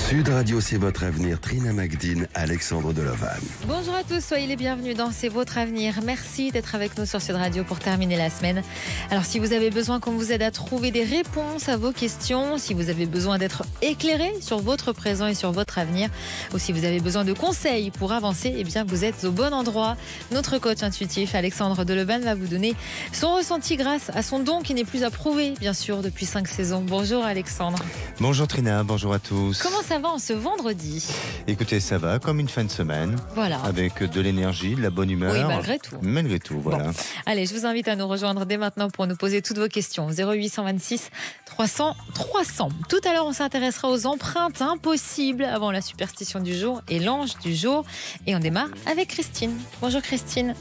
Sud Radio, c'est votre avenir. Trina Magdine, Alexandre Delovan. Bonjour à tous, soyez les bienvenus dans C'est votre avenir. Merci d'être avec nous sur Sud Radio pour terminer la semaine. Alors si vous avez besoin qu'on vous aide à trouver des réponses à vos questions, si vous avez besoin d'être éclairé sur votre présent et sur votre avenir, ou si vous avez besoin de conseils pour avancer, eh bien vous êtes au bon endroit. Notre coach intuitif Alexandre Delovan va vous donner son ressenti grâce à son don qui n'est plus à prouver, bien sûr, depuis 5 saisons. Bonjour Alexandre. Bonjour Trina, bonjour à tous. Comment ça va en ce vendredi? Écoutez, ça va comme une fin de semaine. Voilà. Avec de l'énergie, de la bonne humeur. Oui, malgré tout. Malgré tout, voilà. Bon. Allez, je vous invite à nous rejoindre dès maintenant pour nous poser toutes vos questions. 0826 300 300. Tout à l'heure, on s'intéressera aux empreintes impossibles avant la superstition du jour et l'ange du jour. Et on démarre avec Christine. Bonjour Christine.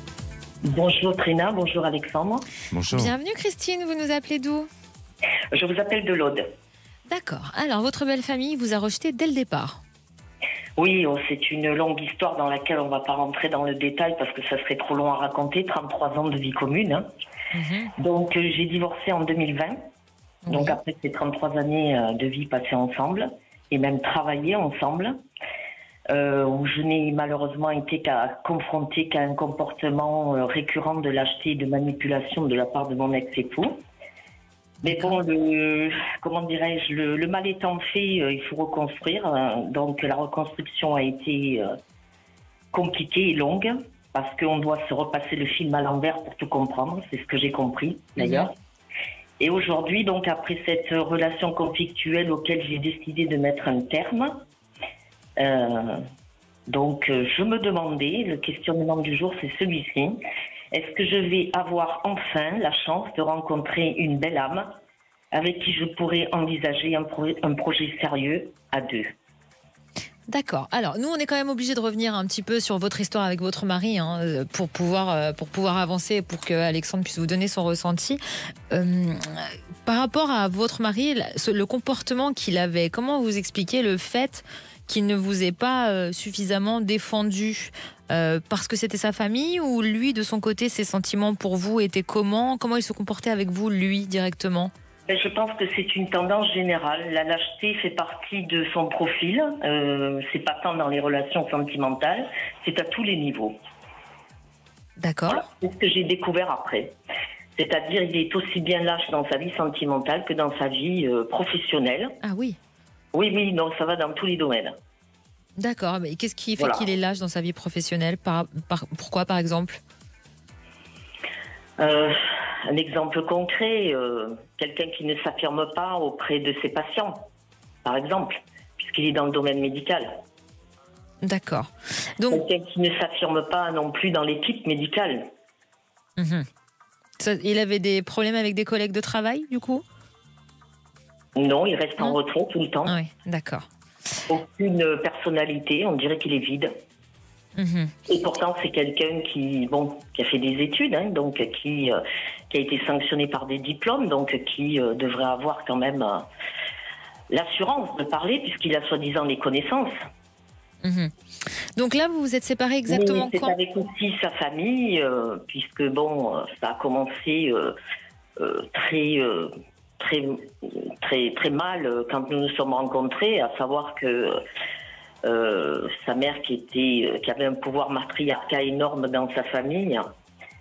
Bonjour Trina, bonjour Alexandre. Bonjour. Bienvenue Christine, vous nous appelez d'où? Je vous appelle de l'Aude. D'accord. Alors, votre belle famille vous a rejeté dès le départ. Oui, c'est une longue histoire dans laquelle on ne va pas rentrer dans le détail parce que ça serait trop long à raconter. 33 ans de vie commune. Hein. Donc, j'ai divorcé en 2020. Oui. Donc, après ces 33 années de vie passées ensemble et même travaillé ensemble, où je n'ai malheureusement été confrontée qu'à un comportement récurrent de lâcheté et de manipulation de la part de mon ex-époux. Mais bon, le mal étant fait, il faut reconstruire. Donc la reconstruction a été compliquée et longue parce qu'on doit se repasser le film à l'envers pour tout comprendre. C'est ce que j'ai compris d'ailleurs. Et aujourd'hui, donc après cette relation conflictuelle auquel j'ai décidé de mettre un terme, donc je me demandais, le questionnement du jour c'est celui-ci. Est-ce que je vais avoir enfin la chance de rencontrer une belle âme avec qui je pourrais envisager un projet sérieux à deux? D'accord. Alors, nous, on est quand même obligés de revenir un petit peu sur votre histoire avec votre mari pour pouvoir avancer et pour que Alexandre puisse vous donner son ressenti. Par rapport à votre mari, le comportement qu'il avait, comment vous expliquez le fait qu'il ne vous ait pas suffisamment défendu parce que c'était sa famille, ou lui, de son côté, ses sentiments pour vous étaient comment il se comportait avec vous, lui, directement? Je pense que c'est une tendance générale. La lâcheté fait partie de son profil. C'est pas tant dans les relations sentimentales, c'est à tous les niveaux. D'accord. Voilà, c'est ce que j'ai découvert après. C'est-à-dire, il est aussi bien lâche dans sa vie sentimentale que dans sa vie professionnelle. Ah oui. Oui, donc ça va dans tous les domaines. D'accord, mais qu'est-ce qui fait qu'il est lâche dans sa vie professionnelle? Pourquoi, par exemple? Un exemple concret, quelqu'un qui ne s'affirme pas auprès de ses patients, par exemple, puisqu'il est dans le domaine médical. D'accord. Donc, quelqu'un qui ne s'affirme pas non plus dans l'équipe médicale. Il avait des problèmes avec des collègues de travail, du coup? Non, il reste en retrait tout le temps. Oui, d'accord. Aucune personnalité, on dirait qu'il est vide. Et pourtant, c'est quelqu'un qui a fait des études, hein, donc qui a été sanctionné par des diplômes, donc qui devrait avoir quand même l'assurance de parler, puisqu'il a soi-disant les connaissances. Donc là, vous vous êtes séparés exactement quand? C'est avec aussi sa famille, puisque ça a commencé très mal quand nous nous sommes rencontrés, à savoir que sa mère qui avait un pouvoir matriarcal énorme dans sa famille,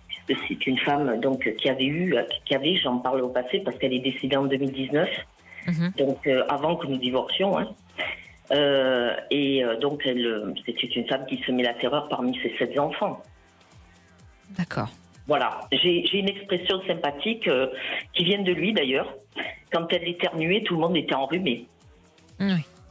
puisque c'est une femme donc qui avait, j'en parle au passé parce qu'elle est décédée en 2019, donc avant que nous divorcions, hein. Donc c'était une femme qui semait la terreur parmi ses 7 enfants. D'accord. Voilà, j'ai une expression sympathique qui vient de lui d'ailleurs. Quand elle éternuait, tout le monde était enrhumé.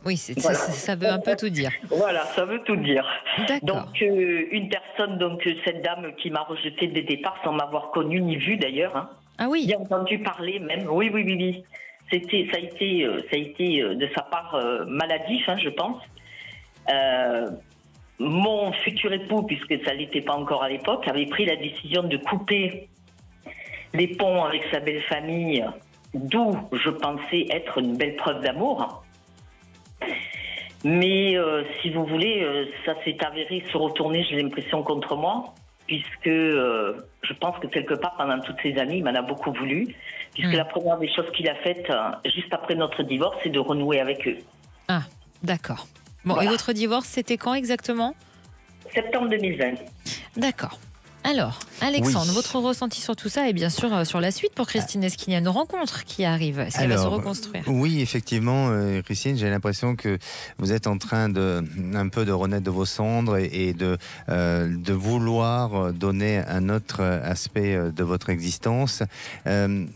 Oui, ça veut un peu tout dire. Voilà, ça veut tout dire. D'accord. Donc, une personne, cette dame qui m'a rejetée dès le départ sans m'avoir connue ni vue d'ailleurs. Hein. Ah oui. J'ai entendu parler même. Oui. Ça a été de sa part maladif, hein, je pense. Mon futur époux, puisque ça l'était pas encore à l'époque, avait pris la décision de couper les ponts avec sa belle famille, d'où je pensais être une belle preuve d'amour. Mais si vous voulez, ça s'est avéré se retourner, j'ai l'impression, contre moi, puisque je pense que quelque part, pendant toutes ces années, il m'en a beaucoup voulu, puisque la première des choses qu'il a faites, juste après notre divorce, c'est de renouer avec eux. Ah. D'accord. Bon, Voilà. et votre divorce, c'était quand exactement ? Septembre 2020. D'accord. Alors, Alexandre, Oui. votre ressenti sur tout ça et bien sûr sur la suite pour Christine. Est-ce qu'il y a une rencontre qui arrive ? Est-ce qu'elle va se reconstruire ? Oui, effectivement, Christine, j'ai l'impression que vous êtes en train un peu de renaître de vos cendres et de vouloir donner un autre aspect de votre existence.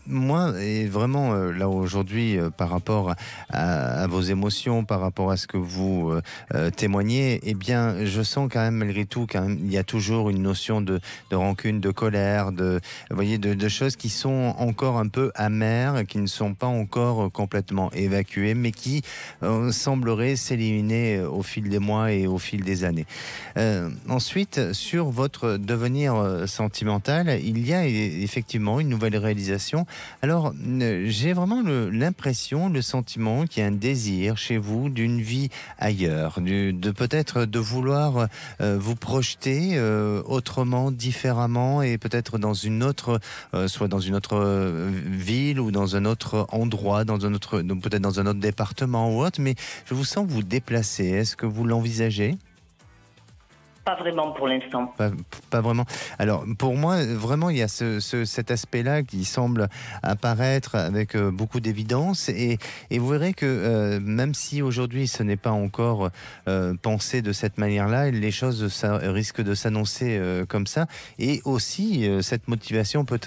Moi, et vraiment, là aujourd'hui, par rapport à vos émotions, par rapport à ce que vous témoignez, eh bien, je sens quand même, malgré tout, il y a toujours une notion de rancune, de colère, vous voyez, de choses qui sont encore un peu amères, qui ne sont pas encore complètement évacuées, mais qui sembleraient s'éliminer au fil des mois et au fil des années. Ensuite, sur votre devenir sentimental, il y a effectivement une nouvelle réalisation. Alors, j'ai vraiment l'impression, le sentiment qu'il y a un désir chez vous d'une vie ailleurs, de peut-être de vouloir vous projeter autrement, différemment et peut-être dans une autre, soit dans une autre ville ou dans un autre endroit, peut-être dans un autre département ou autre, mais je vous sens vous déplacer. Est-ce que vous l'envisagez ? Pas vraiment pour l'instant. Pas vraiment. Alors, pour moi, vraiment, il y a cet aspect-là qui semble apparaître avec beaucoup d'évidence. Et vous verrez que même si aujourd'hui, ce n'est pas encore pensé de cette manière-là, les choses risquent de s'annoncer comme ça. Et aussi, cette motivation peut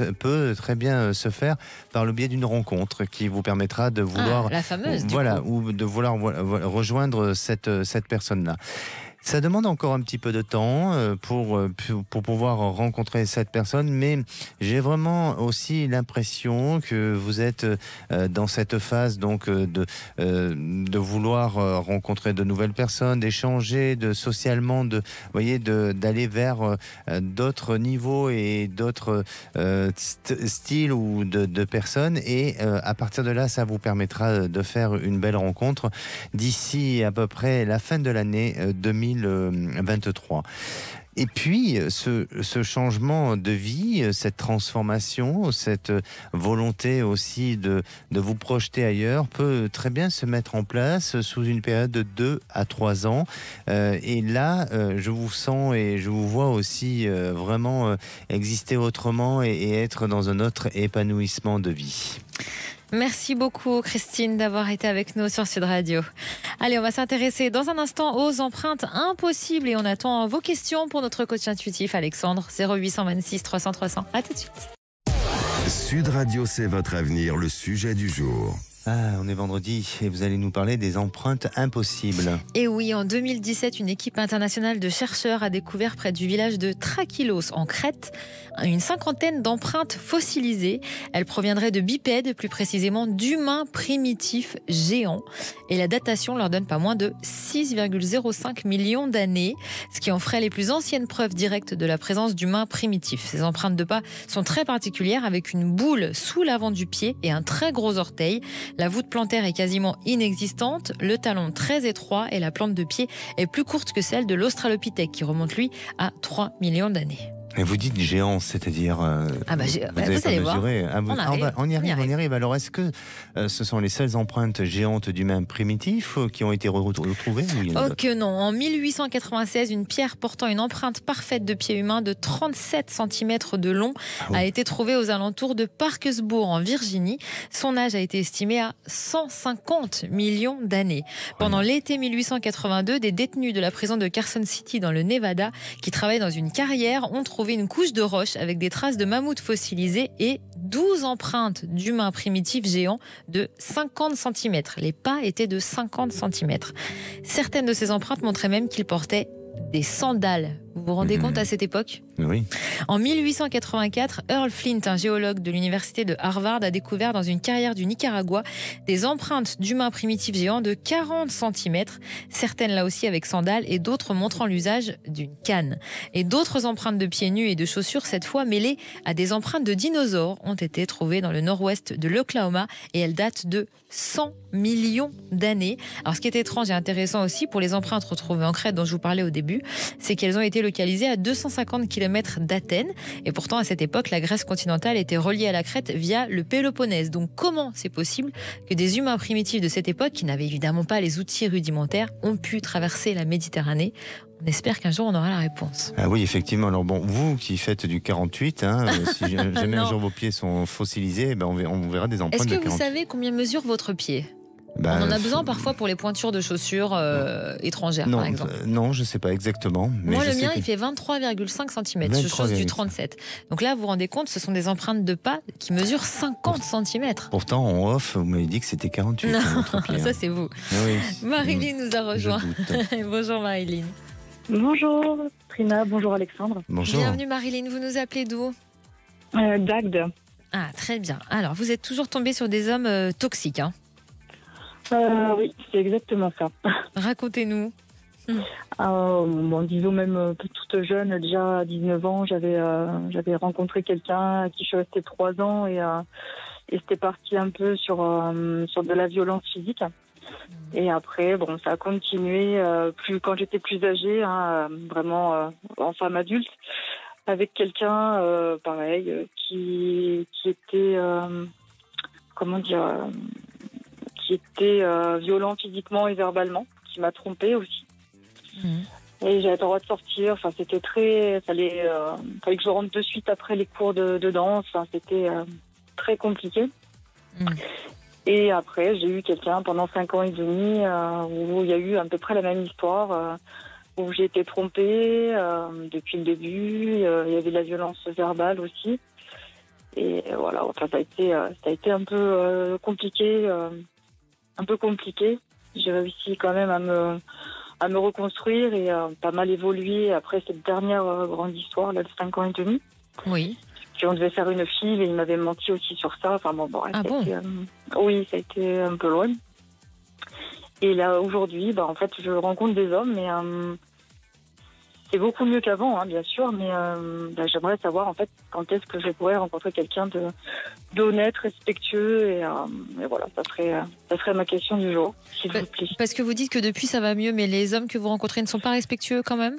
très bien se faire par le biais d'une rencontre qui vous permettra de vouloir... la fameuse, ou de vouloir rejoindre cette personne-là. Ça demande encore un petit peu de temps pour pouvoir rencontrer cette personne, mais j'ai vraiment aussi l'impression que vous êtes dans cette phase donc de vouloir rencontrer de nouvelles personnes, d'échanger, socialement, d'aller vers d'autres niveaux et d'autres styles ou de personnes, et à partir de là, ça vous permettra de faire une belle rencontre d'ici à peu près la fin de l'année 2023. Et puis, ce changement de vie, cette transformation, cette volonté aussi de vous projeter ailleurs peut très bien se mettre en place sous une période de 2 à 3 ans. Et là, je vous sens et je vous vois aussi vraiment exister autrement et être dans un autre épanouissement de vie. Merci beaucoup Christine d'avoir été avec nous sur Sud Radio. Allez, on va s'intéresser dans un instant aux empreintes impossibles et on attend vos questions pour notre coach intuitif Alexandre, 0826 300 300. À tout de suite. Sud Radio, c'est votre avenir, le sujet du jour. On est vendredi et vous allez nous parler des empreintes impossibles. Et oui, en 2017, une équipe internationale de chercheurs a découvert près du village de Trakilos en Crète une 50aine d'empreintes fossilisées. Elles proviendraient de bipèdes, plus précisément d'humains primitifs géants. Et la datation leur donne pas moins de 6,05 millions d'années, ce qui en ferait les plus anciennes preuves directes de la présence d'humains primitifs. Ces empreintes de pas sont très particulières, avec une boule sous l'avant du pied et un très gros orteil. La voûte plantaire est quasiment inexistante, le talon très étroit et la plante de pied est plus courte que celle de l'Australopithèque qui remonte lui à 3 millions d'années. Et vous dites géant, c'est-à-dire vous allez voir. On y arrive. Alors, est-ce que ce sont les seules empreintes géantes d'humains primitifs qui ont été retrouvées Oh que non. En 1896, une pierre portant une empreinte parfaite de pied humain de 37 cm de long a été trouvée aux alentours de Parkersburg en Virginie. Son âge a été estimé à 150 millions d'années. Pendant l'été 1882, des détenus de la prison de Carson City dans le Nevada qui travaillaient dans une carrière ont trouvé une couche de roche avec des traces de mammouths fossilisés et 12 empreintes d'humains primitifs géants de 50 cm. Les pas étaient de 50 cm. Certaines de ces empreintes montraient même qu'ils portaient des sandales. Vous vous rendez compte à cette époque ? Oui. En 1884, Earl Flint, un géologue de l'université de Harvard, a découvert dans une carrière du Nicaragua des empreintes d'humains primitifs géants de 40 cm, certaines là aussi avec sandales et d'autres montrant l'usage d'une canne. Et d'autres empreintes de pieds nus et de chaussures, cette fois mêlées à des empreintes de dinosaures, ont été trouvées dans le nord-ouest de l'Oklahoma et elles datent de 100 millions d'années. Alors ce qui est étrange et intéressant aussi pour les empreintes retrouvées en Crète dont je vous parlais au début, c'est qu'elles ont été localisé à 250 km d'Athènes. Et pourtant, à cette époque, la Grèce continentale était reliée à la Crète via le Péloponnèse. Donc comment c'est possible que des humains primitifs de cette époque, qui n'avaient évidemment pas les outils rudimentaires, ont pu traverser la Méditerranée? On espère qu'un jour on aura la réponse. Ah oui, effectivement. Alors bon, vous qui faites du 48, si jamais un jour vos pieds sont fossilisés, on verra des empreintes de 48. Est-ce que vous savez combien mesure votre pied? On en a besoin parfois pour les pointures de chaussures étrangères, par exemple. Non, je ne sais pas exactement. Mais moi, le mien, il fait 23,5 cm. Je chausse du 37. Donc là, vous vous rendez compte, ce sont des empreintes de pas qui mesurent 50 cm. Pourtant, en off, vous m'avez dit que c'était 48. Non, votre pied, ça c'est vous. Oui. Marilyn nous a rejoint. Bonjour Marilyn. Bonjour Trina, bonjour Alexandre. Bonjour. Bienvenue Marilyn, vous nous appelez d'où? d'Agde. Ah, très bien. Alors, vous êtes toujours tombée sur des hommes toxiques, hein? Oui, c'est exactement ça. Racontez-nous. Disons même toute jeune, déjà à 19 ans, j'avais rencontré quelqu'un à qui je suis restée 3 ans et c'était parti un peu sur de la violence physique. Et après, ça a continué quand j'étais plus âgée, vraiment en femme adulte, avec quelqu'un pareil qui était qui était violent physiquement et verbalement, qui m'a trompée aussi. Et j'avais pas le droit de sortir. Enfin, c'était fallait que je rentre de suite après les cours de danse. Enfin, c'était très compliqué. Et après, j'ai eu quelqu'un pendant 5 ans et demi où il y a eu à peu près la même histoire, où j'ai été trompée depuis le début. Il y avait de la violence verbale aussi. Et voilà, enfin, ça a été un peu compliqué. J'ai réussi quand même à me reconstruire et pas mal évoluer après cette dernière grande histoire là, de 5 ans et demi. Oui. Puis on devait faire une file et il m'avait menti aussi sur ça. Enfin oui, ça a été un peu loin. Et là, aujourd'hui, en fait, je rencontre des hommes, mais c'est beaucoup mieux qu'avant, bien sûr, mais j'aimerais savoir, en fait, quand est-ce que je pourrais rencontrer quelqu'un d'honnête, respectueux, et voilà, ça serait ma question du jour, s'il vous plaît. Parce que vous dites que depuis, ça va mieux, mais les hommes que vous rencontrez ne sont pas respectueux quand même?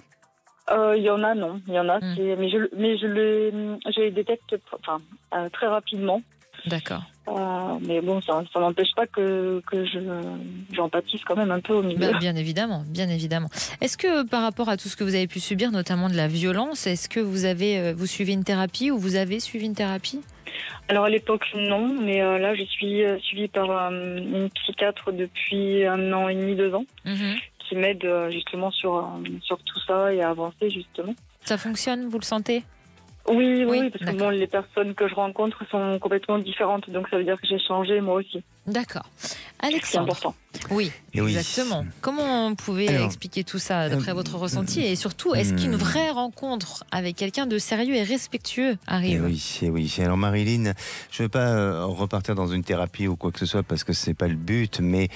Il y en a, non. Il y en a, mais je les détecte très rapidement. D'accord. Mais bon, ça n'empêche pas que j'empathise quand même un peu au milieu. Bien évidemment, bien évidemment. Est-ce que par rapport à tout ce que vous avez pu subir, notamment de la violence, est-ce que vous suivez une thérapie ou vous avez suivi une thérapie? Alors à l'époque, non, mais là, je suis suivie par une psychiatre depuis 1 an et demi, 2 ans, qui m'aide justement sur tout ça et à avancer justement. Ça fonctionne, vous le sentez? Oui, parce que les personnes que je rencontre sont complètement différentes, donc ça veut dire que j'ai changé moi aussi. D'accord. Alexandre. C'est important. Oui, exactement. Comment vous pouvez expliquer tout ça d'après votre ressenti, et surtout, est-ce qu'une vraie rencontre avec quelqu'un de sérieux et respectueux arrive? Oui. Alors Marilyn, je ne veux pas repartir dans une thérapie ou quoi que ce soit parce que c'est pas le but, mais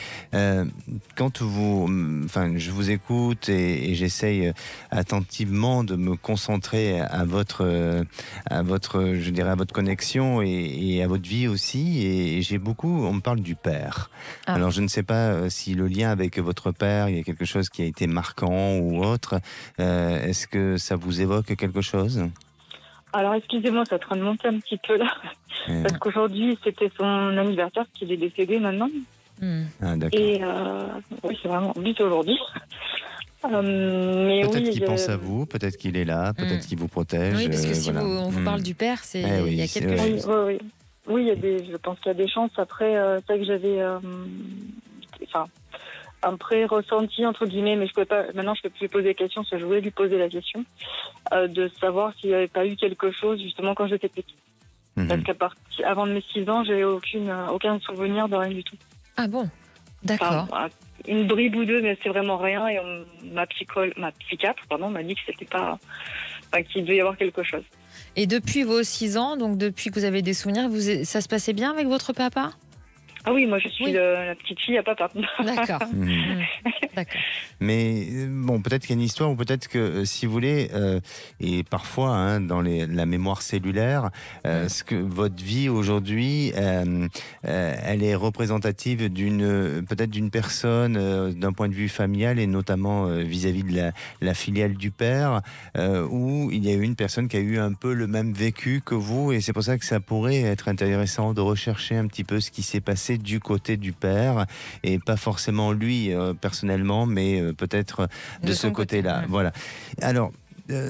quand je vous écoute et j'essaye attentivement de me concentrer à votre connexion et à votre vie aussi, et on me parle du père. Alors je ne sais pas si le lien avec votre père, il y a quelque chose qui a été marquant ou autre. Est-ce que ça vous évoque quelque chose? Alors excusez-moi, ça est en train de monter un petit peu là. Parce qu'aujourd'hui, c'était son anniversaire qu'il est décédé maintenant. Ah, d'accord. Et oui, c'est vraiment vite aujourd'hui. Peut-être qu'il pense à vous, peut-être qu'il est là, peut-être qu'il vous protège. Oui, parce que si on vous parle du père, il y a quelque chose. Oui, je pense qu'il y a des chances. Après, c'est vrai que j'avais un pré-ressenti, entre guillemets, mais maintenant je peux plus lui poser la question, parce que je voulais lui poser la question, de savoir s'il n'y avait pas eu quelque chose, justement, quand j'étais petite. Parce qu'avant de mes 6 ans, j'avais aucun souvenir de rien du tout. Ah bon? D'accord. Une bribe ou deux, mais c'est vraiment rien. Et ma psychiatre m'a dit que c'était pas, qu'il devait y avoir quelque chose. Et depuis vos 6 ans, donc depuis que vous avez des souvenirs, ça se passait bien avec votre papa? Ah oui, moi je suis la petite fille à papa. D'accord. D'accord. Mais bon, peut-être qu'il y a une histoire, ou peut-être que si vous voulez, et parfois dans la mémoire cellulaire, ce que votre vie aujourd'hui, elle est représentative peut-être d'une personne d'un point de vue familial, et notamment vis-à-vis de la filiale du père, où il y a eu une personne qui a eu un peu le même vécu que vous, et c'est pour ça que ça pourrait être intéressant de rechercher un petit peu ce qui s'est passé du côté du père, et pas forcément lui personnellement, mais peut-être de ce côté-là. Ouais. Voilà. Alors,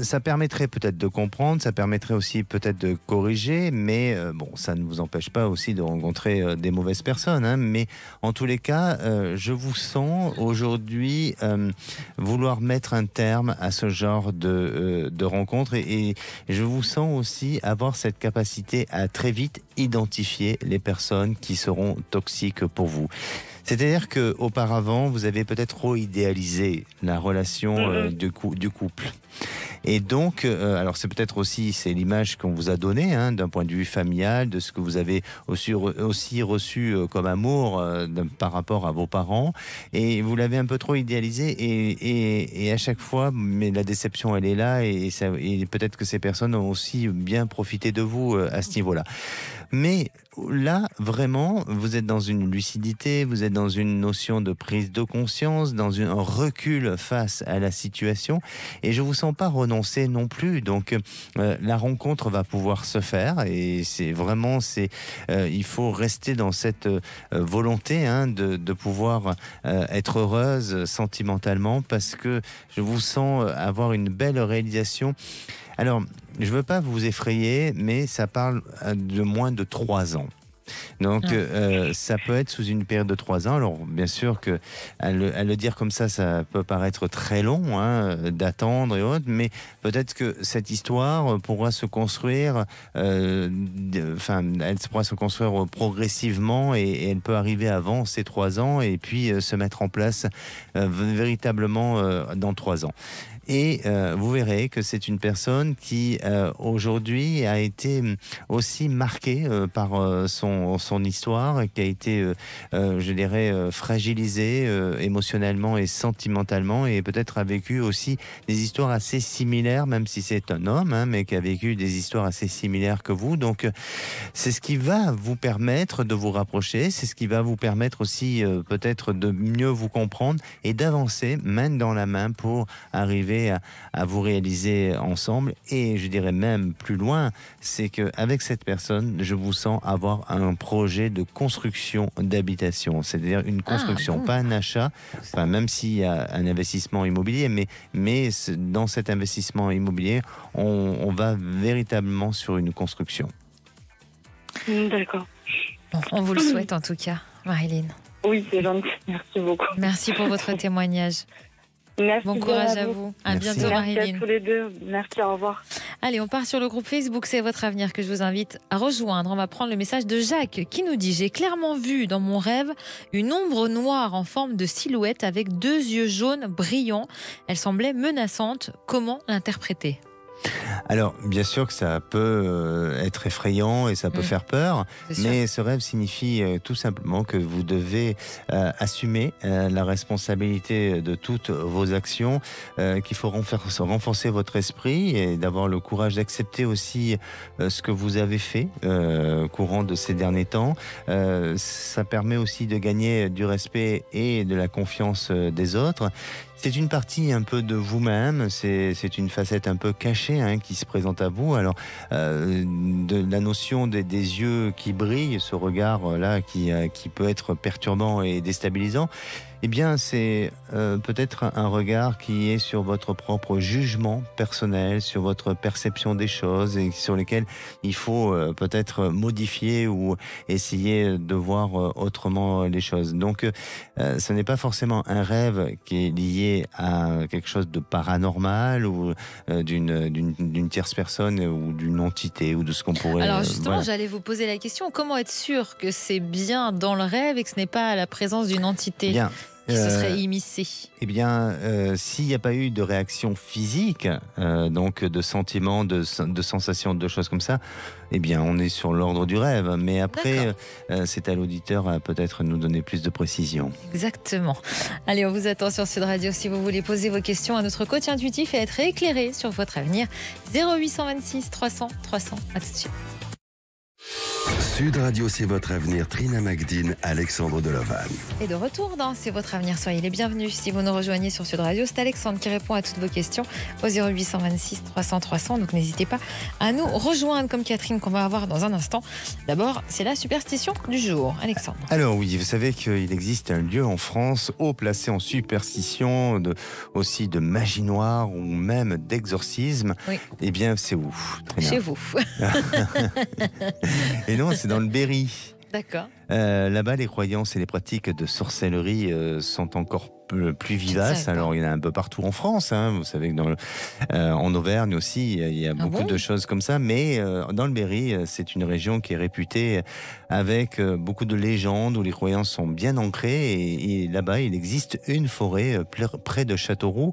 ça permettrait peut-être de comprendre, ça permettrait aussi peut-être de corriger, mais bon, ça ne vous empêche pas aussi de rencontrer des mauvaises personnes, hein, mais en tous les cas, je vous sens aujourd'hui vouloir mettre un terme à ce genre de rencontres, et je vous sens aussi avoir cette capacité à très vite identifier les personnes qui seront toxiques pour vous. C'est-à-dire qu'auparavant, vous avez peut-être trop idéalisé la relation du couple. Et donc, alors c'est peut-être aussi l'image qu'on vous a donnée, d'un point de vue familial, de ce que vous avez aussi reçu comme amour par rapport à vos parents. Et vous l'avez un peu trop idéalisé, et à chaque fois, mais la déception, elle est là, et peut-être que ces personnes ont aussi bien profité de vous à ce niveau-là. Mais là, vraiment, vous êtes dans une lucidité, vous êtes dans une notion de prise de conscience, dans un recul face à la situation, et je vous sens pas renoncer non plus. Donc, la rencontre va pouvoir se faire, et c'est vraiment, il faut rester dans cette volonté de pouvoir être heureuse sentimentalement, parce que je vous sens avoir une belle réalisation. Alors, je ne veux pas vous effrayer, mais ça parle de moins de 3 ans. Donc, ça peut être sous une période de 3 ans. Alors, bien sûr que à le dire comme ça peut paraître très long, d'attendre et autres, mais peut-être que cette histoire pourra se construire, elle pourra se construire progressivement, et elle peut arriver avant ces 3 ans, et puis se mettre en place véritablement dans 3 ans. Et vous verrez que c'est une personne qui aujourd'hui a été aussi marquée par son histoire, qui a été, je dirais, fragilisée émotionnellement et sentimentalement, et peut-être a vécu aussi des histoires assez similaires, même si c'est un homme, mais qui a vécu des histoires assez similaires que vous. Donc c'est ce qui va vous permettre de vous rapprocher, c'est ce qui va vous permettre aussi peut-être de mieux vous comprendre, et d'avancer main dans la main pour arriver à vous réaliser ensemble. Et je dirais même plus loin, c'est qu'avec cette personne, je vous sens avoir un projet de construction d'habitation, c'est-à-dire une construction, pas un achat, même s'il y a un investissement immobilier, mais dans cet investissement immobilier, on va véritablement sur une construction. D'accord. Bon, on vous le souhaite en tout cas, Marilyn. Oui, c'est gentil. Merci beaucoup. Merci pour votre témoignage. Merci, bon courage à vous. À bientôt, Marilyn. Merci à tous les deux. Merci, au revoir. Allez, on part sur le groupe Facebook C'est votre avenir, que je vous invite à rejoindre. On va prendre le message de Jacques qui nous dit: j'ai clairement vu dans mon rêve une ombre noire en forme de silhouette avec 2 yeux jaunes brillants. Elle semblait menaçante. Comment l'interpréter ? Alors, bien sûr que ça peut être effrayant et ça peut faire peur, mais ce rêve signifie tout simplement que vous devez assumer la responsabilité de toutes vos actions, qu'il faut renforcer votre esprit et d'avoir le courage d'accepter aussi ce que vous avez fait courant de ces derniers temps. Ça permet aussi de gagner du respect et de la confiance des autres. C'est une partie un peu de vous-même, c'est une facette un peu cachée qui se présente à vous. Alors, de la notion des yeux qui brillent, ce regard-là qui peut être perturbant et déstabilisant, eh bien, c'est peut-être un regard qui est sur votre propre jugement personnel, sur votre perception des choses, et sur lesquelles il faut peut-être modifier ou essayer de voir autrement les choses. Donc, ce n'est pas forcément un rêve qui est lié à quelque chose de paranormal ou d'une tierce personne ou d'une entité ou de ce qu'on pourrait... Alors justement, j'allais vous poser la question, comment être sûr que c'est bien dans le rêve et que ce n'est pas la présence d'une entité ? Bien. qui se serait immiscé? Eh bien, s'il n'y a pas eu de réaction physique, donc de sentiments, de sensations, de choses comme ça, eh bien, on est sur l'ordre du rêve. Mais après, c'est à l'auditeur à peut-être nous donner plus de précision. Exactement. Allez, on vous attend sur Sud Radio si vous voulez poser vos questions à notre coach intuitif et être éclairé sur votre avenir. 0826 300 300. À tout de suite. Sud Radio, c'est votre avenir. Trina Magdine, Alexandre Delovan. Et de retour dans C'est votre avenir, soyez les bienvenus. Si vous nous rejoignez sur Sud Radio, c'est Alexandre qui répond à toutes vos questions au 0826 300 300. Donc n'hésitez pas à nous rejoindre comme Catherine qu'on va avoir dans un instant. D'abord, c'est la superstition du jour. Alexandre. Alors oui, vous savez qu'il existe un lieu en France haut placé en superstition, aussi de magie noire ou même d'exorcisme. Oui. Eh bien, c'est où? Chez vous. Et non, c'est dans le Berry. D'accord. Là-bas, les croyances et les pratiques de sorcellerie sont encore plus vivaces. Alors, il y en a un peu partout en France. Vous savez que en Auvergne aussi, il y a beaucoup de choses comme ça. Mais dans le Berry, c'est une région qui est réputée avec beaucoup de légendes où les croyances sont bien ancrées. Et là-bas, il existe une forêt près de Châteauroux,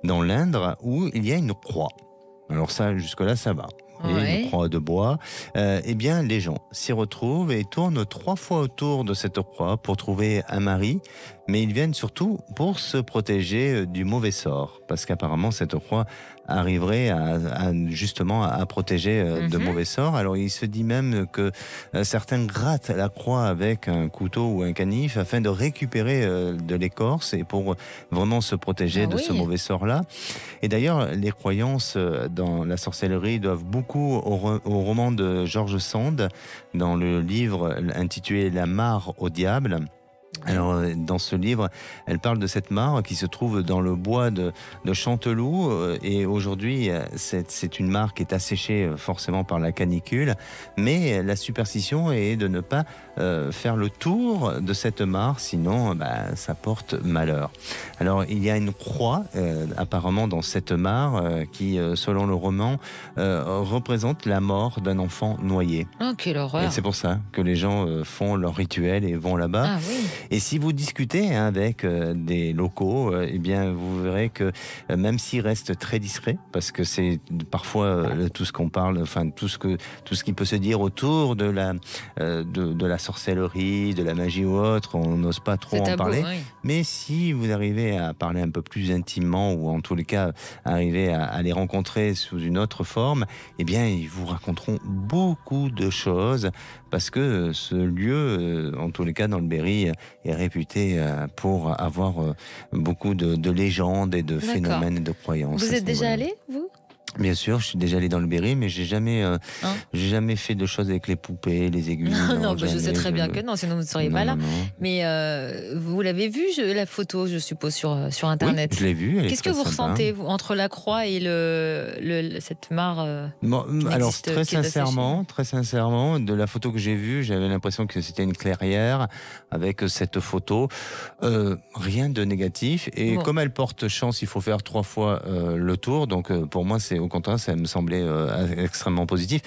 dans l'Indre, où il y a une croix. Alors ça, jusque-là, ça va. Et une croix de bois, eh bien les gens s'y retrouvent et tournent 3 fois autour de cette croix pour trouver un mari, mais ils viennent surtout pour se protéger du mauvais sort, parce qu'apparemment cette croix arriverait justement à protéger de mauvais sorts. Alors il se dit même que certains grattent la croix avec un couteau ou un canif afin de récupérer de l'écorce et pour vraiment se protéger de ce mauvais sort-là. Et d'ailleurs, les croyances dans la sorcellerie doivent beaucoup au roman de George Sand, dans le livre intitulé La mare au diable. Alors, dans ce livre, elle parle de cette mare qui se trouve dans le bois de Chanteloup. Et aujourd'hui, c'est une mare qui est asséchée forcément par la canicule. Mais la superstition est de ne pas faire le tour de cette mare, sinon ça porte malheur. Alors, il y a une croix, apparemment, dans cette mare, qui, selon le roman, représente la mort d'un enfant noyé. Oh, quelle horreur! Et c'est pour ça que les gens font leur rituel et vont là-bas. Ah oui. Et si vous discutez avec des locaux, eh bien vous verrez que même s'ils restent très discrets, parce que c'est parfois tout ce qu'on parle, enfin tout ce qui peut se dire autour de la sorcellerie, de la magie ou autre, on n'ose pas trop en parler. Oui. Mais si vous arrivez à parler un peu plus intimement, ou en tous les cas arriver à les rencontrer sous une autre forme, eh bien ils vous raconteront beaucoup de choses, parce que ce lieu, en tous les cas dans le Berry, est réputé pour avoir beaucoup de légendes et de phénomènes et de croyances. Vous êtes déjà allé, vous ? Bien sûr, je suis déjà allé dans le Berry, mais j'ai jamais fait de choses avec les poupées, les aiguilles. Non, je sais très bien que non, sinon vous ne seriez pas là. Non. Mais vous l'avez vu, la photo, je suppose, sur Internet. Oui, je l'ai vue. Qu'est-ce que vous ressentez, vous, entre la croix et cette mare alors, très sincèrement, de la photo que j'ai vue, j'avais l'impression que c'était une clairière avec cette photo. Rien de négatif. Et comme elle porte chance, il faut faire 3 fois le tour. Donc, pour moi, au contraire, ça me semblait extrêmement positif.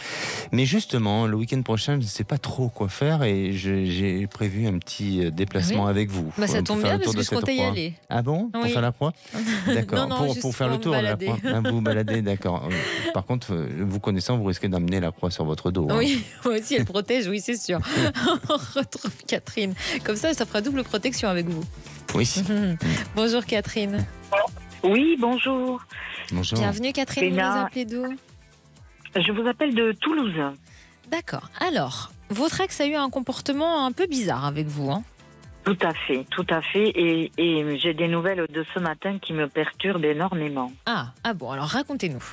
Mais justement, le week-end prochain, je ne sais pas trop quoi faire et j'ai prévu un petit déplacement avec vous. Ça tombe bien parce que je comptais y aller. Ah bon ? Pour faire la croix ? D'accord. Non, pour faire le tour de la croix. Vous baladez, d'accord. Par contre, vous connaissant, vous risquez d'amener la croix sur votre dos. Oui, moi aussi, elle protège, oui, c'est sûr. On retrouve Catherine. Comme ça fera double protection avec vous. Oui. Bonjour Catherine. Oui, bonjour. Bonjour. Bienvenue Catherine, vous nous appelez d'où ? Je vous appelle de Toulouse. D'accord. Alors, votre ex a eu un comportement un peu bizarre avec vous, hein ? Tout à fait. Et j'ai des nouvelles de ce matin qui me perturbent énormément. Ah bon, alors racontez-nous.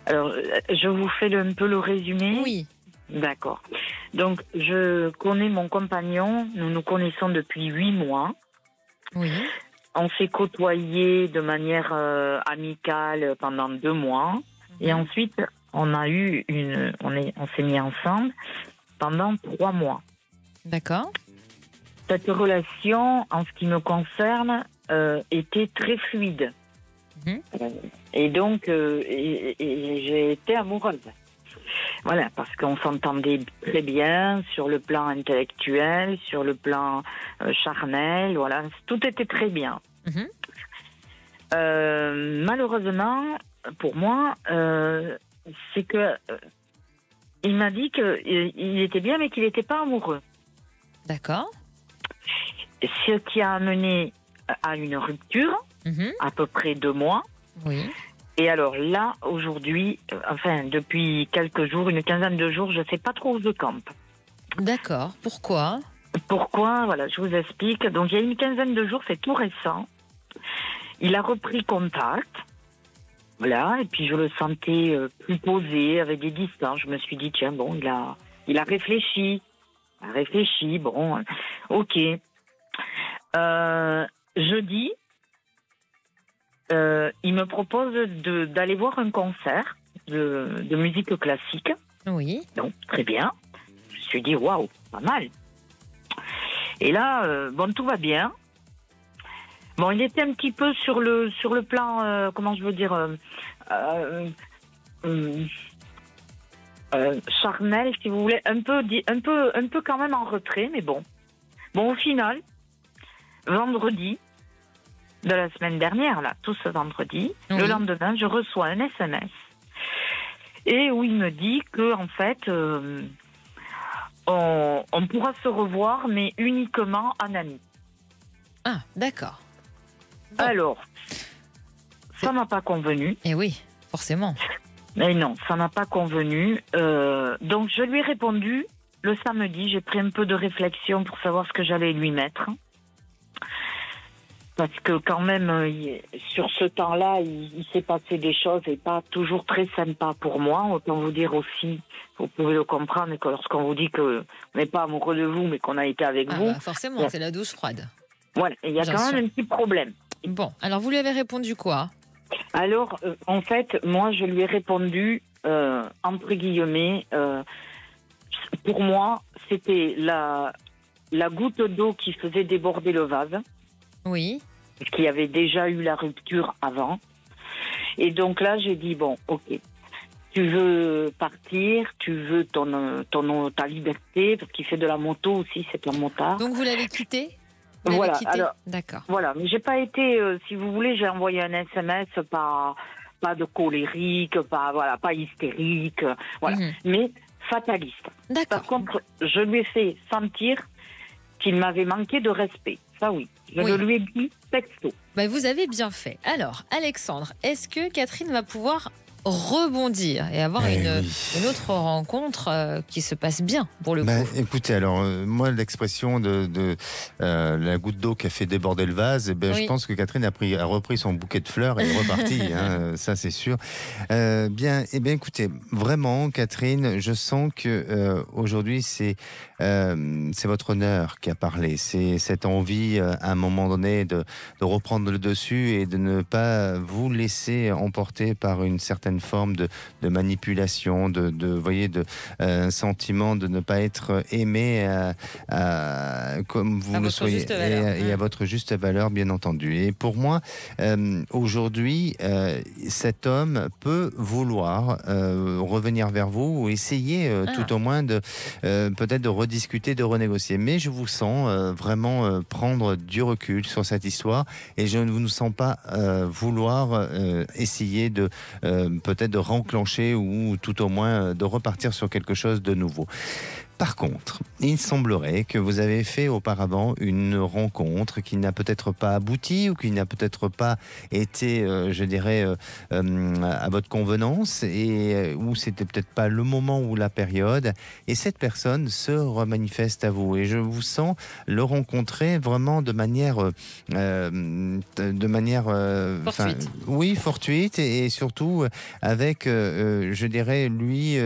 Alors, je vous fais un peu le résumé. Oui. D'accord. Donc, je connais mon compagnon. Nous nous connaissons depuis 8 mois. Oui. On s'est côtoyés de manière amicale pendant 2 mois. Et ensuite, on s'est mis ensemble pendant 3 mois. D'accord. Cette relation, en ce qui me concerne, était très fluide. Et donc, j'ai été amoureuse. Voilà, parce qu'on s'entendait très bien sur le plan intellectuel, sur le plan charnel, voilà, tout était très bien. Malheureusement, pour moi, c'est que il m'a dit qu'il était bien, mais qu'il n'était pas amoureux. D'accord. Ce qui a amené à une rupture, à peu près 2 mois. Oui. Et alors là, aujourd'hui, depuis quelques jours, une quinzaine de jours, je ne sais pas trop où je campe. D'accord. Pourquoi ? Pourquoi ? Voilà, je vous explique. Donc, il y a une quinzaine de jours, c'est tout récent. Il a repris contact. Voilà, et puis je le sentais plus posé, avec des distances. Je me suis dit, tiens, bon, il a réfléchi. Bon, ok. Jeudi, il me propose d'aller voir un concert de musique classique. Oui. Donc, très bien. Je me suis dit, waouh, pas mal. Et là, tout va bien. Bon, il était un petit peu sur le plan, comment je veux dire, charnel, si vous voulez, un peu quand même en retrait, mais bon. Bon, au final, vendredi de la semaine dernière, là, tout ce vendredi, le lendemain, je reçois un SMS et où il me dit que en fait, on pourra se revoir, mais uniquement en amis. Ah, d'accord. Bon. Alors, ça m'a pas convenu. Eh oui, forcément. Mais non, ça m'a pas convenu. Donc, je lui ai répondu le samedi. J'ai pris un peu de réflexion pour savoir ce que j'allais lui mettre. Parce que quand même, sur ce temps-là, il s'est passé des choses et pas toujours très sympas pour moi. Autant vous dire aussi, vous pouvez le comprendre, que lorsqu'on vous dit qu'on n'est pas amoureux de vous, mais qu'on a été avec vous... Bah forcément, c'est la douche froide. Voilà, il y a quand même un petit problème. Bon, alors vous lui avez répondu quoi ? Alors, en fait, moi, je lui ai répondu, entre guillemets, pour moi, c'était la goutte d'eau qui faisait déborder le vase. Oui. Qui avait déjà eu la rupture avant. Et donc là, j'ai dit, bon, ok, tu veux partir, tu veux ta liberté, parce qu'il fait de la moto aussi, c'est un motard. Donc vous l'avez quitté ? Voilà, alors, d'accord. Voilà, mais j'ai pas été, si vous voulez, j'ai envoyé un SMS, pas de colérique, pas hystérique, voilà, mais fataliste. D'accord. Par contre, je lui ai fait sentir qu'il m'avait manqué de respect. Ça oui, je le lui ai dit texto. Bah, vous avez bien fait. Alors, Alexandre, est-ce que Catherine va pouvoir rebondir et avoir une autre rencontre qui se passe bien pour le coup? Écoutez, alors moi l'expression de la goutte d'eau qui a fait déborder le vase, je pense que Catherine a repris son bouquet de fleurs et est repartie, ça c'est sûr. Bien, écoutez, vraiment Catherine, je sens que aujourd'hui c'est votre honneur qui a parlé, c'est cette envie à un moment donné de reprendre le dessus et de ne pas vous laisser emporter par une certaine forme de manipulation, un sentiment de ne pas être aimé comme vous le soyez et à votre juste valeur, bien entendu. Et pour moi, aujourd'hui, cet homme peut vouloir revenir vers vous ou essayer tout au moins peut-être de rediscuter, de renégocier. Mais je vous sens vraiment prendre du recul sur cette histoire et je ne vous sens pas vouloir essayer de peut-être de renclencher ou tout au moins de repartir sur quelque chose de nouveau. Par contre, il semblerait que vous avez fait auparavant une rencontre qui n'a peut-être pas abouti ou qui n'a peut-être pas été, je dirais, à votre convenance et où c'était peut-être pas le moment ou la période. Et cette personne se remanifeste à vous. Et je vous sens le rencontrer vraiment de manière fortuite. Oui, fortuite et surtout avec, je dirais, lui,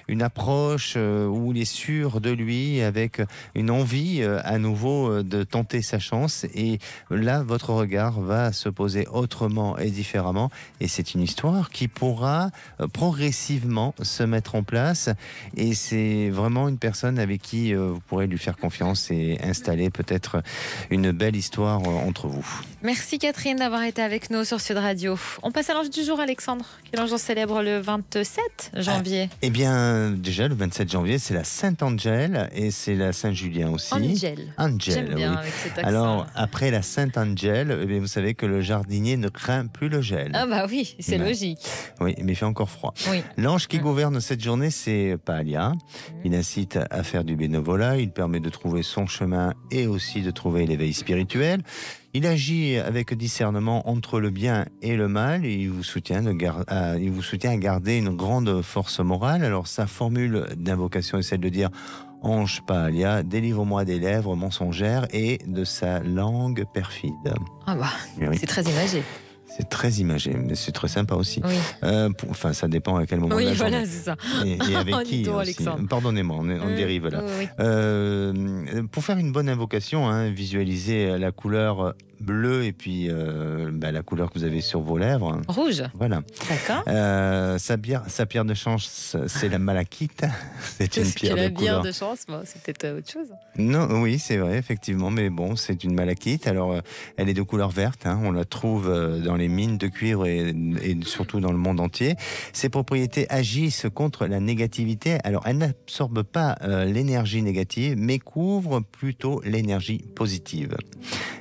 une approche où il est sûr sûr de lui, avec une envie à nouveau de tenter sa chance. Et là, votre regard va se poser autrement et différemment. Et c'est une histoire qui pourra progressivement se mettre en place. Et c'est vraiment une personne avec qui vous pourrez lui faire confiance et installer peut-être une belle histoire entre vous. Merci Catherine d'avoir été avec nous sur Sud Radio. On passe à l'ange du jour, Alexandre. Quel ange on célèbre le 27 janvier? Eh bien, déjà, le 27 janvier, c'est la Sainte-Angèle et c'est la Saint-Julien aussi. Angèle. Angèle, J'aime bien oui. avec cet accent. Alors, après la Sainte-Angèle, eh bien, vous savez que le jardinier ne craint plus le gel. Ah bah oui, c'est Ouais. logique. Oui, mais il fait encore froid. Oui. L'ange qui gouverne cette journée, c'est Palia. Il incite à faire du bénévolat, il permet de trouver son chemin et aussi de trouver l'éveil spirituel. Il agit avec discernement entre le bien et le mal et il vous soutient, il vous soutient à garder une grande force morale. Alors sa formule d'invocation est celle de dire « Ange Palia, délivre-moi des lèvres mensongères et de sa langue perfide Ah bah, ». Oui. c'est très imagé. C'est très imagé, mais c'est très sympa aussi. Oui, Enfin, ça dépend à quel moment de oui la voilà, journée. c'est ça. Et avec Oh, qui dis donc, aussi. Alexandre. Pardonnez-moi, on dérive là. Oui, oui. Pour faire une bonne invocation, visualisez la couleur bleue et puis la couleur que vous avez sur vos lèvres. Rouge, Voilà. d'accord. Sa pierre de chance, c'est la malachite. C'est une Parce que pierre la de bière couleur. de chance, bon, c'est peut-être autre chose. Non, oui, c'est vrai, effectivement, mais bon, c'est une malachite. Alors, elle est de couleur verte. On la trouve dans les mines de cuivre et surtout dans le monde entier. Ses propriétés agissent contre la négativité. Alors, elle n'absorbe pas l'énergie négative, mais couvre plutôt l'énergie positive.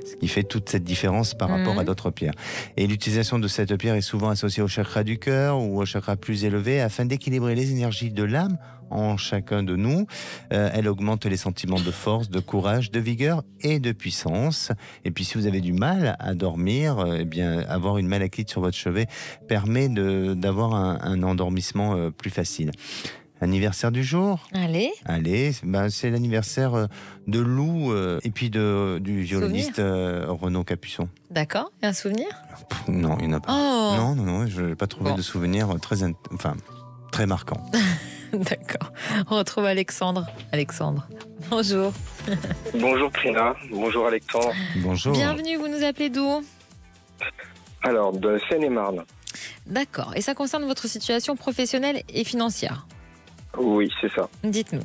Ce qui fait toute cette différence par rapport à d'autres pierres. Et l'utilisation de cette pierre est souvent associée au chakra du cœur ou au chakra plus élevé afin d'équilibrer les énergies de l'âme en chacun de nous. Elle augmente les sentiments de force, de courage, de vigueur et de puissance. Et puis si vous avez du mal à dormir, eh bien avoir une malachite sur votre chevet permet d'avoir un endormissement plus facile. Anniversaire du jour? Allez, C'est l'anniversaire de Lou et puis du violoniste Renaud Capuçon. d'accord. Et un souvenir? Non, il n'y en a pas. Oh, Non, je n'ai pas trouvé Bon. de souvenir très marquant. d'accord. On retrouve Alexandre. Alexandre, bonjour. Bonjour Trina, bonjour Alexandre. Bonjour. Bienvenue, vous nous appelez d'où? Alors, de Seine-et-Marne. D'accord. Et ça concerne votre situation professionnelle et financière? Oui, c'est ça. Dites-nous.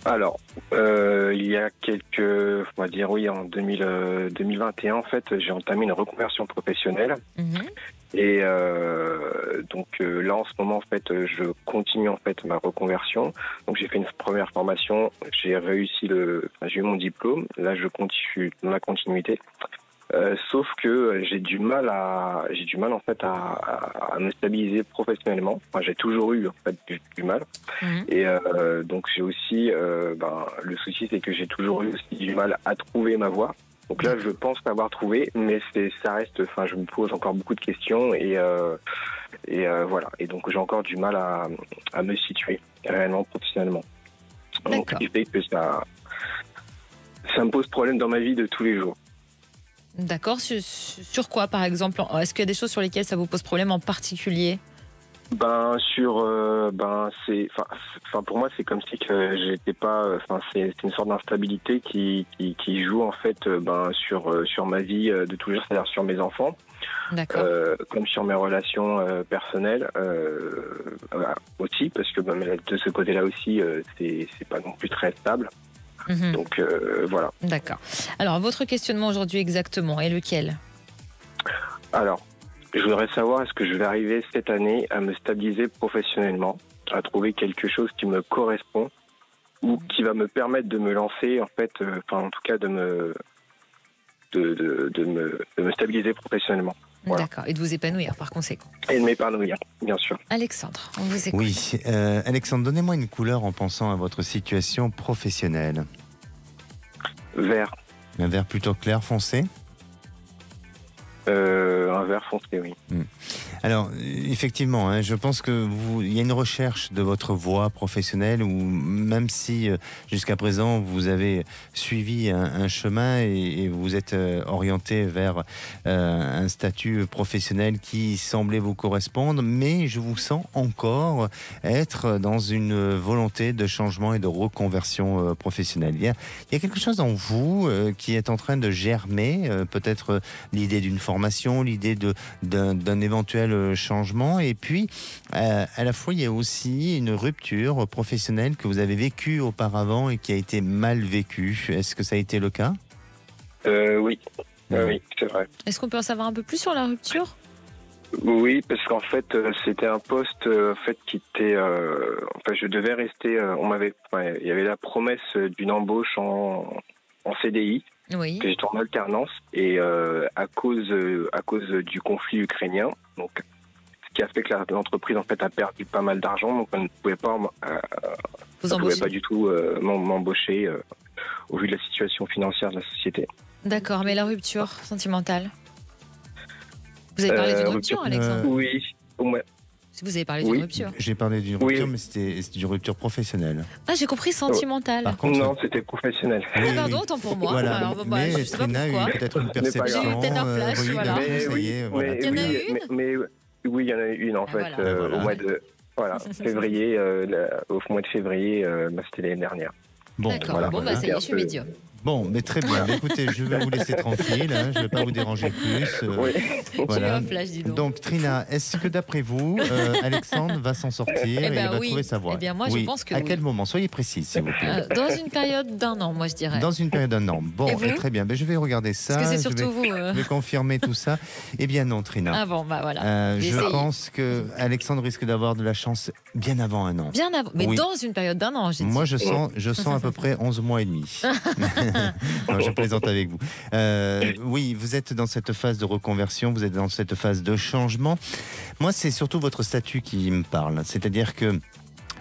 Alors, il y a on va dire oui, en 2021, en fait, j'ai entamé une reconversion professionnelle. Et donc là, en ce moment, en fait, je continue en fait ma reconversion. Donc, j'ai fait une première formation, j'ai réussi j'ai eu mon diplôme. Là, je continue dans la continuité. Sauf que j'ai du mal en fait à me stabiliser professionnellement. Enfin, j'ai toujours eu en fait du mal. Et donc j'ai aussi le souci, c'est que j'ai toujours eu aussi du mal à trouver ma voie. Donc là, je pense l'avoir trouvé, mais ça reste. Enfin, je me pose encore beaucoup de questions et voilà. Et donc j'ai encore du mal à me situer réellement professionnellement. Donc ce qui fait que ça me pose problème dans ma vie de tous les jours. D'accord. Sur quoi, par exemple? Est-ce qu'il y a des choses sur lesquelles ça vous pose problème en particulier? Pour moi, c'est comme si que j'étais pas. C'est une sorte d'instabilité qui joue en fait sur ma vie de tous les jours, c'est-à-dire sur mes enfants, comme sur mes relations personnelles aussi, parce que de ce côté-là aussi, c'est pas non plus très stable. Donc voilà. D'accord. Alors, votre questionnement aujourd'hui exactement est lequel? Alors, je voudrais savoir, est-ce que je vais arriver cette année à me stabiliser professionnellement, à trouver quelque chose qui me correspond ou qui va me permettre de me lancer, en fait, en tout cas de me stabiliser professionnellement. Voilà. D'accord. Et de vous épanouir par conséquent. Et de m'épanouir, bien sûr. Alexandre, on vous écoute. Oui, Alexandre, donnez-moi une couleur en pensant à votre situation professionnelle. Vert. Un vert plutôt clair, foncé? Un vert foncé, oui. Alors, effectivement, hein, je pense que il y a une recherche de votre voie professionnelle où même si jusqu'à présent vous avez suivi un chemin et vous êtes orienté vers un statut professionnel qui semblait vous correspondre, mais je vous sens encore être dans une volonté de changement et de reconversion professionnelle. Il y a quelque chose en vous qui est en train de germer, peut-être l'idée d'une formation, l'idée d'un éventuel changement, et puis à la fois il y a aussi une rupture professionnelle que vous avez vécue auparavant et qui a été mal vécue. Est-ce que ça a été le cas ? Oui, oui, c'est vrai. Est-ce qu'on peut en savoir un peu plus sur la rupture ? Oui, parce qu'en fait, c'était un poste qui était. Enfin, je devais rester. Il y avait la promesse d'une embauche en CDI. Oui. Que j'étais en alternance et à cause du conflit ukrainien, donc ce qui a fait que l'entreprise en fait a perdu pas mal d'argent, donc on ne pouvait pas du tout m'embaucher au vu de la situation financière de la société. D'accord, mais la rupture sentimentale. Vous avez parlé d'une rupture, Alexandre ? Oui. Ouais. Vous avez parlé d'une rupture. J'ai parlé d'une rupture, mais c'était une rupture professionnelle. Ah, j'ai compris sentimentale. Par contre, non, c'était professionnel. Pardon, autant pour moi. Voilà. Alors, mais je sais pas Trina a eu peut-être une perception. J'ai eu peut-être un flash, voilà. Il y en a eu une. Oui, il y en a eu une en fait au mois de février. Au mois de février, c'était l'année dernière. Bon, d'accord. Voilà. Ça y est, je suis médium. Bon, mais très bien. Écoutez, je vais vous laisser tranquille. Hein, je ne vais pas vous déranger plus. Voilà. Flash, dis donc. Donc, Trina, est-ce que d'après vous, Alexandre va s'en sortir et va trouver sa voie ? Eh bien, moi, je pense que À quel moment ? Soyez précise, s'il vous plaît. Dans une période d'1 an, moi, je dirais. Dans une période d'1 an. Bon, très bien. Ben, je vais regarder ça. Parce que c'est surtout vous. Je vais confirmer tout ça. Eh bien, non, Trina. Ah bon, bah voilà. Je pense que Alexandre risque d'avoir de la chance bien avant 1 an. Bien avant. Mais dans une période d'1 an, j'ai dit. Moi, je sens à peu près 11 mois et demi. Non, je plaisante avec vous. Oui, vous êtes dans cette phase de reconversion, vous êtes dans cette phase de changement. Moi, c'est surtout votre statut qui me parle. C'est-à-dire que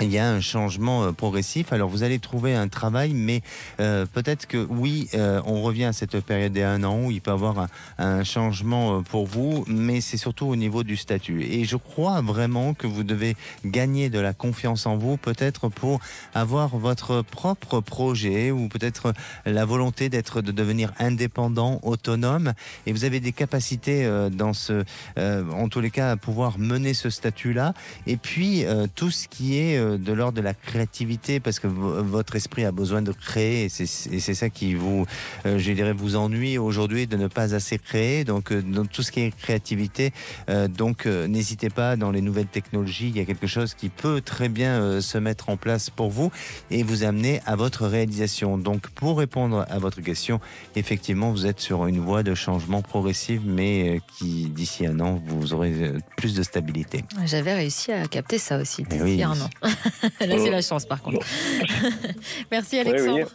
il y a un changement progressif. Alors, vous allez trouver un travail, mais peut-être que oui, on revient à cette période des 1 an où il peut y avoir un changement pour vous, mais c'est surtout au niveau du statut. Et je crois vraiment que vous devez gagner de la confiance en vous, peut-être pour avoir votre propre projet ou peut-être la volonté de devenir indépendant, autonome. Et vous avez des capacités en tous les cas, à pouvoir mener ce statut-là. Et puis, tout ce qui est de l'ordre de la créativité, parce que votre esprit a besoin de créer, et c'est ça qui vous, je dirais, vous ennuie aujourd'hui, de ne pas assez créer. Donc, dans tout ce qui est créativité, n'hésitez pas, dans les nouvelles technologies, il y a quelque chose qui peut très bien se mettre en place pour vous et vous amener à votre réalisation. Donc, pour répondre à votre question, effectivement, vous êtes sur une voie de changement progressif, mais qui, d'ici 1 an, vous aurez plus de stabilité. J'avais réussi à capter ça aussi d'ici 1 an. Là, c'est la chance, par contre. Merci, Alexandre.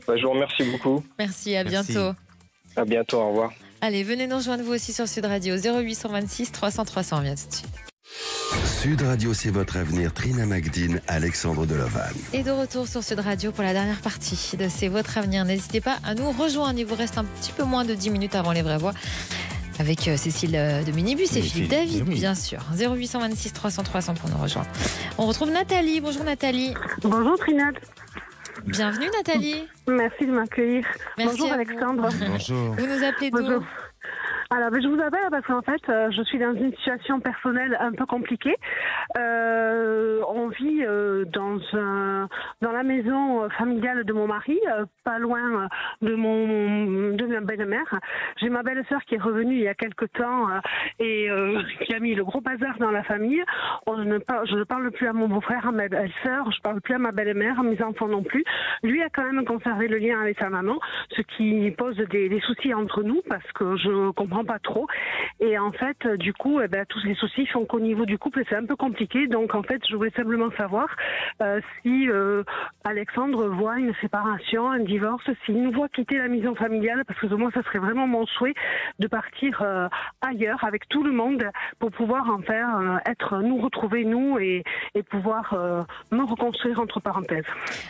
Je vous remercie beaucoup. Merci, à bientôt. À bientôt, au revoir. Allez, venez nous rejoindre vous aussi sur Sud Radio, 0826 300 300. On vient tout de suite. Sud Radio, c'est votre avenir. Trina Magdine, Alexandre Delovan. Et de retour sur Sud Radio pour la dernière partie de C'est votre avenir. N'hésitez pas à nous rejoindre. Il vous reste un petit peu moins de 10 minutes avant les vraies voix. Avec Cécile de Minibus et Philippe David, bien sûr. 0826 300 300 pour nous rejoindre. On retrouve Nathalie. Bonjour Nathalie. Bonjour Trinette. Bienvenue Nathalie. Merci de m'accueillir. Merci Bonjour Alexandre. Bonjour. Vous nous appelez d'où ? Alors, je vous appelle parce qu'en fait, je suis dans une situation personnelle un peu compliquée. On vit dans la maison familiale de mon mari, pas loin de ma belle-mère. J'ai ma belle-sœur qui est revenue il y a quelque temps et qui a mis le gros bazar dans la famille. Je ne parle plus à mon beau-frère, à ma belle-sœur, je parle plus à ma belle-mère, à mes enfants non plus. Lui a quand même conservé le lien avec sa maman, ce qui pose des soucis entre nous parce que je comprends pas trop. Et en fait, du coup, tous les soucis font qu'au niveau du couple, c'est un peu compliqué. Donc, en fait, je voulais simplement savoir si Alexandre voit une séparation, un divorce, s'il nous voit quitter la maison familiale, parce que moi, ça serait vraiment mon souhait de partir ailleurs avec tout le monde pour pouvoir en faire nous retrouver nous et pouvoir me reconstruire entre parenthèses.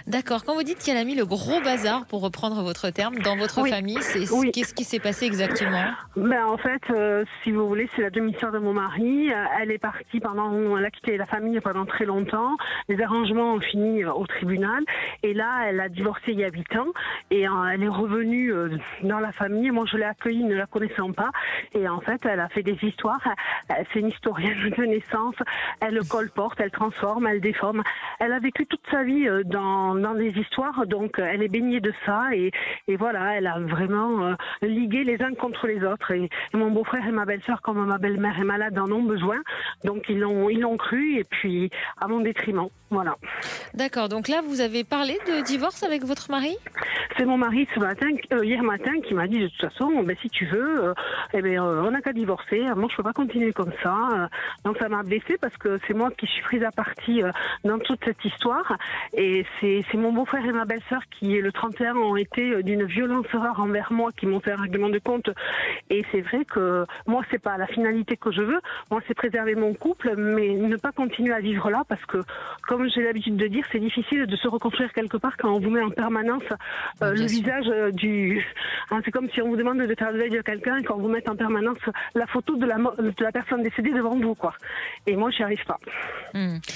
D'accord. Quand vous dites qu'elle a mis le gros bazar, pour reprendre votre terme, dans votre famille, qu'est-ce qui s'est passé exactement ? En fait, si vous voulez, c'est la demi-sœur de mon mari. Elle est partie elle a quitté la famille pendant très longtemps. Les arrangements ont fini au tribunal. Et là, elle a divorcé il y a 8 ans. Et elle est revenue dans la famille. Moi, je l'ai accueillie ne la connaissant pas. Et en fait, elle a fait des histoires. C'est une historienne de naissance. Elle colporte, elle transforme, elle déforme. Elle a vécu toute sa vie dans des histoires. Donc, elle est baignée de ça. Et voilà, elle a vraiment ligué les uns contre les autres. Et mon beau-frère et ma belle-sœur, comme ma belle-mère est malade, en ont besoin. Donc, ils l'ont cru. Et puis, à mon détriment. Voilà. D'accord. Donc là, vous avez parlé de divorce avec votre mari ? C'est mon mari hier matin qui m'a dit de toute façon, si tu veux, on n'a qu'à divorcer. Moi, je peux pas continuer comme ça. Donc ça m'a blessée parce que c'est moi qui suis prise à partie dans toute cette histoire. Et c'est mon beau-frère et ma belle-sœur qui, le 31, ont été d'une violence rare envers moi, qui m'ont fait un règlement de compte. Et c'est vrai que moi, c'est pas la finalité que je veux. Moi, c'est préserver mon couple, mais ne pas continuer à vivre là parce que, comme j'ai l'habitude de dire, c'est difficile de se reconstruire quelque part quand on vous met en permanence le visage c'est comme si on vous demande de faire le deuil de quelqu'un et qu'on vous met en permanence la photo de la personne décédée devant vous, quoi. Et moi, j'y arrive pas.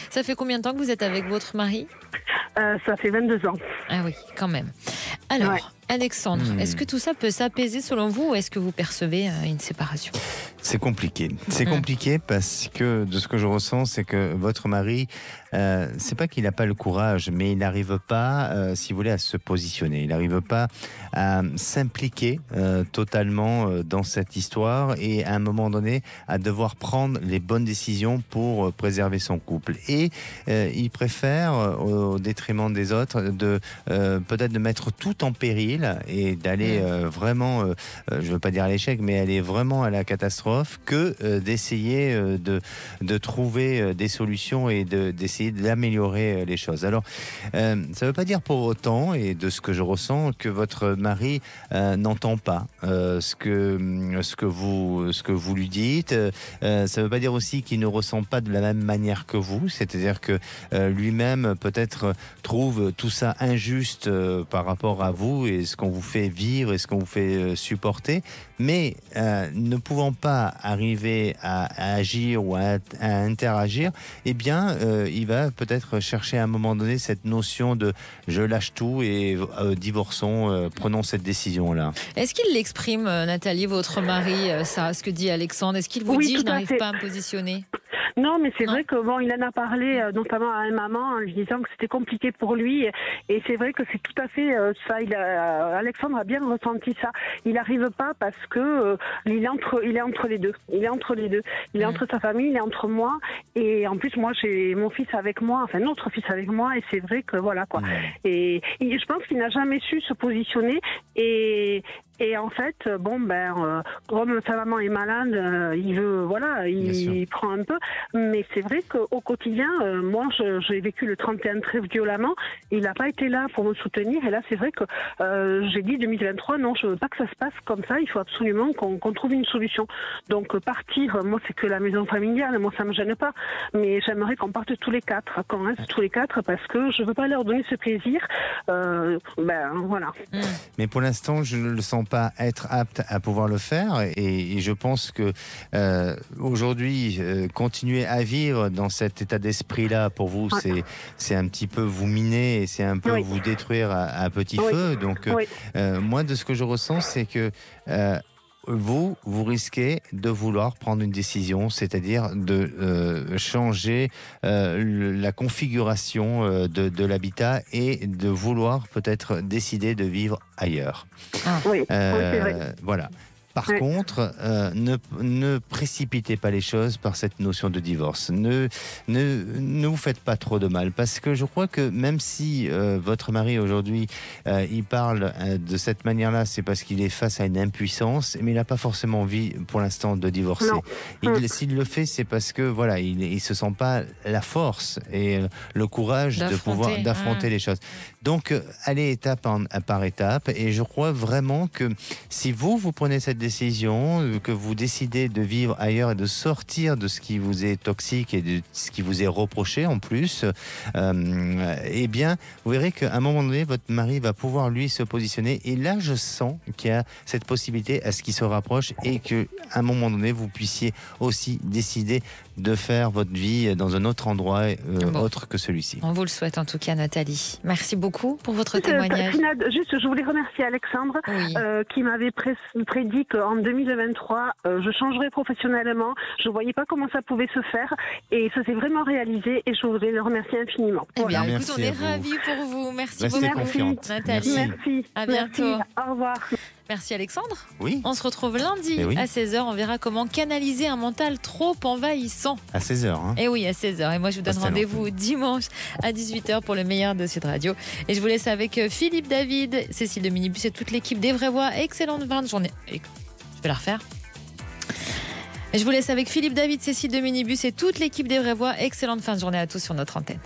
Ça fait combien de temps que vous êtes avec votre mari ? Ça fait 22 ans. Ah oui, quand même. Alors, Ouais. Alexandre, est-ce que tout ça peut s'apaiser selon vous ou est-ce que vous percevez une séparation ? C'est compliqué. C'est compliqué parce que de ce que je ressens, c'est que votre mari, c'est pas qu'il n'a pas le courage, mais il n'arrive pas, si vous voulez, à se positionner. Il n'arrive pas à s'impliquer totalement dans cette histoire et à un moment donné à devoir prendre les bonnes décisions pour préserver son couple. Et il préfère, au détriment des autres, peut-être de mettre tout en péril et d'aller vraiment, je ne veux pas dire à l'échec, mais aller vraiment à la catastrophe que d'essayer de trouver des solutions et d'essayer d'améliorer les choses. Alors, ça ne veut pas dire pour autant, et de ce que je ressens, que votre mari n'entend pas ce que vous lui dites. Ça ne veut pas dire aussi qu'il ne ressent pas de la même manière que vous, c'est-à-dire que lui-même peut-être trouve tout ça injuste par rapport à vous et ce qu'on vous fait vivre et ce qu'on vous fait supporter, mais ne pouvant pas arriver à agir ou à interagir, eh bien, il va peut-être chercher à un moment donné cette notion de « je lâche tout et divorçons, prenons cette décision-là ». Est-ce qu'il l'exprime, Nathalie, votre mari, ça, ce que dit Alexandre ? Est-ce qu'il vous dit « je n'arrive pas à me positionner » ? Non, mais c'est vrai que il en a parlé notamment à une maman en lui disant que c'était compliqué pour lui. Et c'est vrai que c'est tout à fait ça. Alexandre a bien ressenti ça. Il n'arrive pas parce que il est entre les deux. Il est entre les deux. Il est entre sa famille, il est entre moi. Et en plus, moi, j'ai mon fils avec moi, enfin notre fils avec moi. Et c'est vrai que voilà quoi. Et je pense qu'il n'a jamais su se positionner. Et en fait, comme sa maman est malade, il prend un peu. Mais c'est vrai qu'au quotidien, moi, j'ai vécu le 31 très violemment. Il n'a pas été là pour me soutenir. Et là, c'est vrai que j'ai dit 2023, non, je veux pas que ça se passe comme ça. Il faut absolument qu'on trouve une solution. Donc partir, moi, c'est que la maison familiale. Moi, ça me gêne pas. Mais j'aimerais qu'on parte tous les quatre, qu'on reste tous les quatre, parce que je veux pas leur donner ce plaisir. Voilà. Mais pour l'instant, je ne le sens pas être apte à pouvoir le faire. Et je pense que aujourd'hui, continuer à vivre dans cet état d'esprit-là, pour vous, c'est un petit peu vous miner et c'est un peu vous détruire à petit feu. Donc, moi, de ce que je ressens, c'est que vous risquez de vouloir prendre une décision, c'est-à-dire de changer la configuration de l'habitat et de vouloir peut-être décider de vivre ailleurs. C'est vrai. Voilà. Par contre, ne précipitez pas les choses par cette notion de divorce. Ne vous faites pas trop de mal, parce que je crois que même si votre mari aujourd'hui il parle de cette manière-là, c'est parce qu'il est face à une impuissance, mais il n'a pas forcément envie pour l'instant de divorcer. S'il le fait, c'est parce que voilà, il se sent pas la force et le courage d'affronter les choses. Donc, allez étape par étape, et je crois vraiment que si vous prenez cette décision, que vous décidez de vivre ailleurs et de sortir de ce qui vous est toxique et de ce qui vous est reproché en plus, eh bien, vous verrez qu'à un moment donné, votre mari va pouvoir, lui, se positionner. Et là, je sens qu'il y a cette possibilité à ce qu'il se rapproche et qu'à un moment donné, vous puissiez aussi décider de faire votre vie dans un autre endroit autre que celui-ci. On vous le souhaite en tout cas, Nathalie. Merci beaucoup pour votre témoignage. Juste, je voulais remercier Alexandre qui m'avait prédit qu'en 2023, je changerais professionnellement. Je ne voyais pas comment ça pouvait se faire et ça s'est vraiment réalisé et je voudrais le remercier infiniment. Eh bien, Voilà. écoute, on est ravis pour vous. Merci Restez beaucoup, confiante. Nathalie. Merci. À bientôt. Merci. Au revoir. Merci Alexandre. Oui. On se retrouve lundi à 16h. On verra comment canaliser un mental trop envahissant. À 16h. Hein. Et oui, à 16h. Et moi, je vous donne rendez-vous dimanche à 18h pour le meilleur de Sud Radio. Et je vous laisse avec Philippe David, Cécile de Minibus et toute l'équipe des Vraies Voix. Excellente fin de journée. Je vais la refaire. Et je vous laisse avec Philippe David, Cécile de Minibus et toute l'équipe des Vraies Voix. Excellente fin de journée à tous sur notre antenne.